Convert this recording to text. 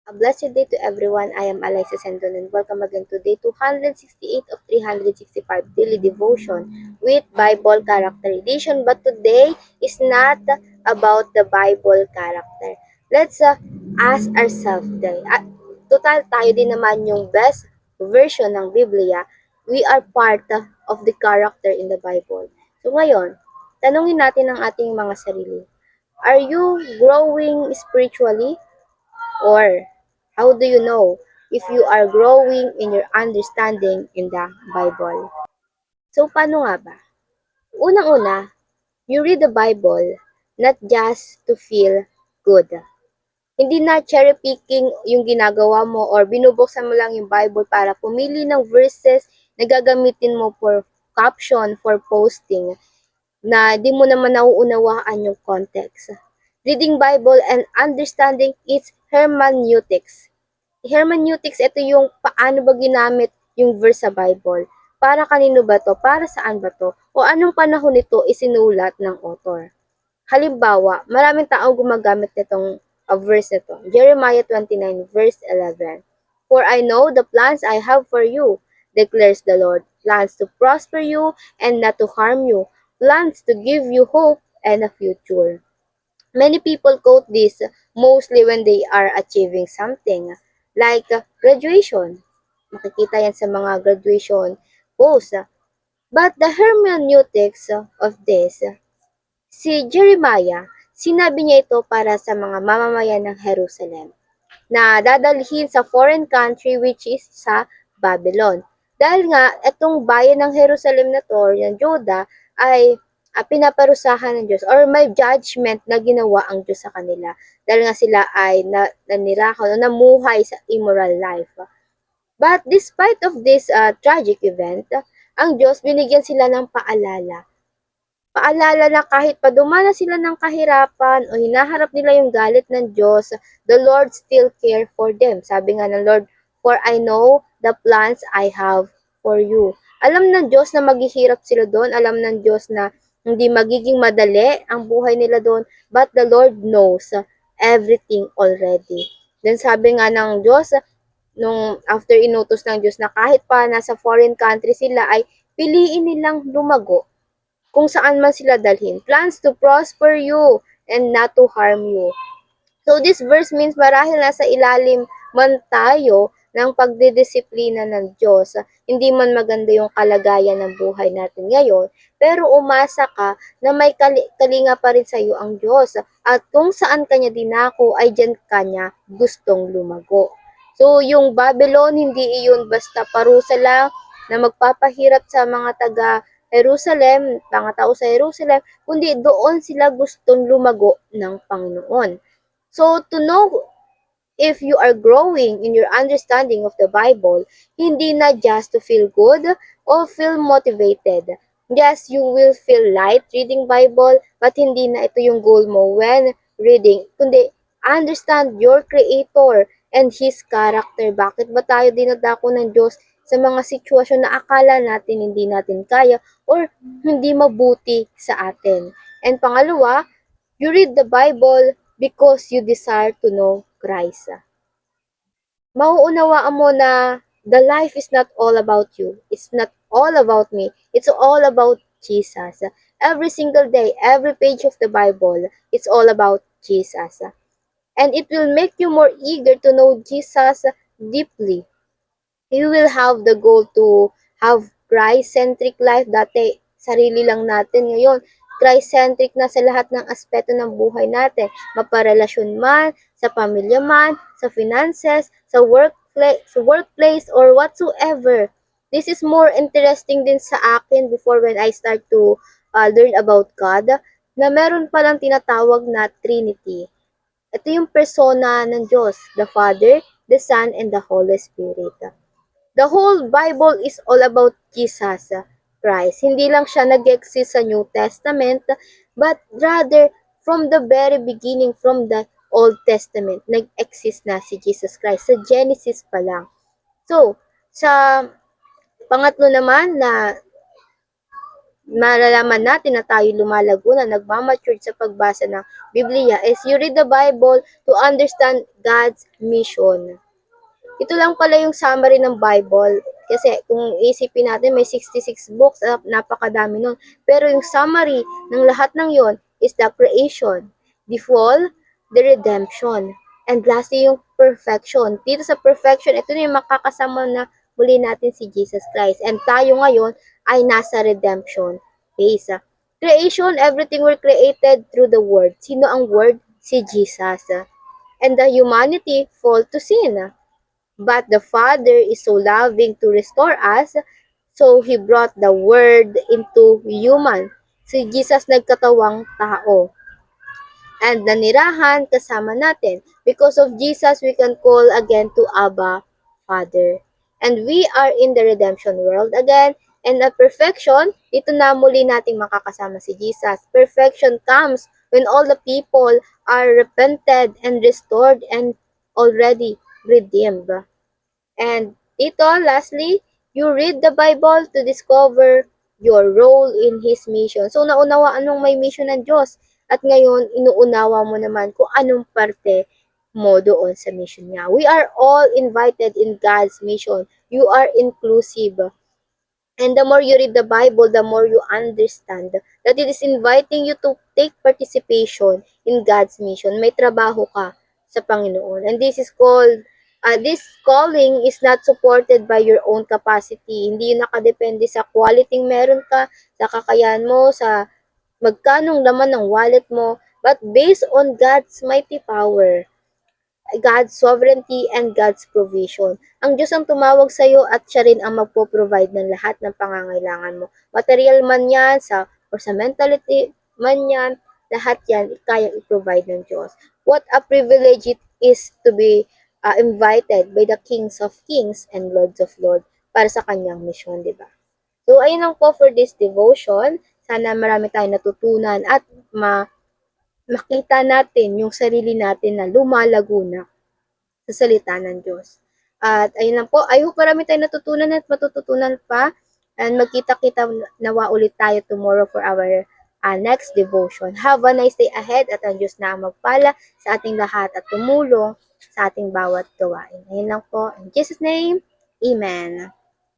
A blessed day to everyone. I am Eliza Sendon and welcome again to day 268 of 365 daily devotion with Bible character edition. But today is not about the Bible character. Let's ask ourselves today. Total tayo din naman yung best version ng Biblia. We are part of the character in the Bible. So ngayon, tanungin natin ang ating mga sarili. Are you growing spiritually? Or how do you know if you are growing in your understanding in the Bible? So, paano nga ba? Unang-una, you read the Bible not just to feel good. Hindi na cherry picking yung ginagawa mo or binubuksan mo lang yung Bible para pumili ng verses na gagamitin mo for caption, for posting, na di mo naman nauunawaan yung context. Reading Bible and understanding its hermeneutics. Hermeneutics, ito yung paano ba ginamit yung verse sa Bible. Para kanino ba to? Para saan ba to? O anong panahon nito isinulat ng author? Halimbawa, maraming tao gumagamit nitong verse nito. Jeremiah 29 verse 11. For I know the plans I have for you, declares the Lord. Plans to prosper you and not to harm you. Plans to give you hope and a future. Many people quote this mostly when they are achieving something, like graduation. Makikita yan sa mga graduation posts. But the hermeneutics of this, si Jeremiah, sinabi niya ito para sa mga mamamayan ng Jerusalem na dadalhin sa foreign country which is sa Babylon. Dahil nga, itong bayan ng Jerusalem na to, yung Judah, ay pinaparusahan ng Diyos or may judgment na ginawa ang Diyos sa kanila. Dahil nga sila ay nanirakaw, namuhay sa immoral life. But despite of this tragic event, ang Diyos binigyan sila ng paalala. Paalala na kahit pa dumana sila ng kahirapan o hinaharap nila yung galit ng Diyos, the Lord still care for them. Sabi nga ng Lord, for I know the plans I have for you. Alam ng Diyos na maghihirap sila doon. Alam ng Diyos na hindi magiging madali ang buhay nila doon. But the Lord knows everything already. Then sabi nga ng Diyos, nung after inutos ng Diyos na kahit pa nasa foreign country sila ay piliin nilang lumago kung saan man sila dalhin. Plans to prosper you and not to harm you. So this verse means marahil nasa ilalim man tayo ng pagdidisiplina ng Diyos. Hindi man maganda yung kalagayan ng buhay natin ngayon, pero umasa ka na may kalinga pa rin sa iyo ang Diyos. At kung saan kanya dinako ay dyan kanya gustong lumago. So yung Babylon, hindi iyon basta parusa lang na magpapahirap sa mga taga Jerusalem, mga tao sa Jerusalem, kundi doon sila gustong lumago ng Panginoon. So, to know if you are growing in your understanding of the Bible, hindi na just to feel good or feel motivated. Yes, you will feel light reading Bible, but hindi na ito yung goal mo when reading, kundi understand your Creator and His character. Bakit ba tayo dinadako ng Diyos sa mga sitwasyon na akala natin hindi natin kaya or hindi mabuti sa atin? And pangalawa, you read the Bible because you desire to know Christ. Mauunawaan mo na the life is not all about you. It's not all about me. It's all about Jesus. Every single day, every page of the Bible, it's all about Jesus. And it will make you more eager to know Jesus deeply. You will have the goal to have Christ-centric life. Dati, sarili lang natin. Ngayon, Christ-centric na sa lahat ng aspeto ng buhay natin. Maparelasyon man, sa pamilya man, sa finances, sa workplace, or whatsoever. This is more interesting din sa akin before when I start to learn about God, na meron palang tinatawag na Trinity. Ito yung persona ng Diyos, the Father, the Son, and the Holy Spirit. The whole Bible is all about Jesus Christ. Hindi lang siya nag-exist sa New Testament, but rather from the very beginning, from the Old Testament, nag-exist na si Jesus Christ. Sa Genesis pa lang. So, sa pangatlo naman na malalaman natin na tayo lumalago na nagmamature sa pagbasa ng Biblia is you read the Bible to understand God's mission. Ito lang pala yung summary ng Bible. Kasi kung isipin natin, may 66 books, napakadami nun. Pero yung summary ng lahat ng yon is the creation, the fall, the redemption, and lastly yung perfection. Dito sa perfection, ito na yung makakasama na muli natin si Jesus Christ. And tayo ngayon ay nasa redemption phase. Creation, everything were created through the Word. Sino ang Word? Si Jesus. And the humanity fall to sin. But the Father is so loving to restore us, so He brought the Word into human. Si Jesus nagkatawang tao. And nanirahan kasama natin. Because of Jesus, we can call again to Abba, Father. And we are in the redemption world again. And at perfection, ito na muli nating makakasama si Jesus. Perfection comes when all the people are repented and restored and already redeemed. And dito, lastly, you read the Bible to discover your role in His mission. So, naunawaan mong may mission ng Diyos. At ngayon, inuunawa mo naman kung anong parte mo doon sa mission niya. We are all invited in God's mission. You are inclusive. And the more you read the Bible, the more you understand that it is inviting you to take participation in God's mission. May trabaho ka sa Panginoon. And this calling is not supported by your own capacity. Hindi yun nakadepende sa quality meron ka, sa kakayahan mo, sa magkanong laman ng wallet mo, but based on God's mighty power. God's sovereignty and God's provision. Ang Diyos ang tumawag sa iyo at siya rin ang magpo-provide ng lahat ng pangangailangan mo. Material man yan, or sa mentality man yan, lahat yan kayang i-provide ng Diyos. What a privilege it is to be invited by the Kings of Kings and Lords of Lords para sa kanyang mission, di ba? So, ayun lang po for this devotion. Sana marami tayong natutunan at makita natin yung sarili natin na lumalago na sa salita ng Diyos. At ayun lang po, I hope marami tayong natutunan at matututunan pa. And magkita-kita nawa ulit tayo tomorrow for our next devotion. Have a nice day ahead at ang Diyos na magpala sa ating lahat at tumulong sa ating bawat gawain. Ayun lang po. In Jesus' name, Amen.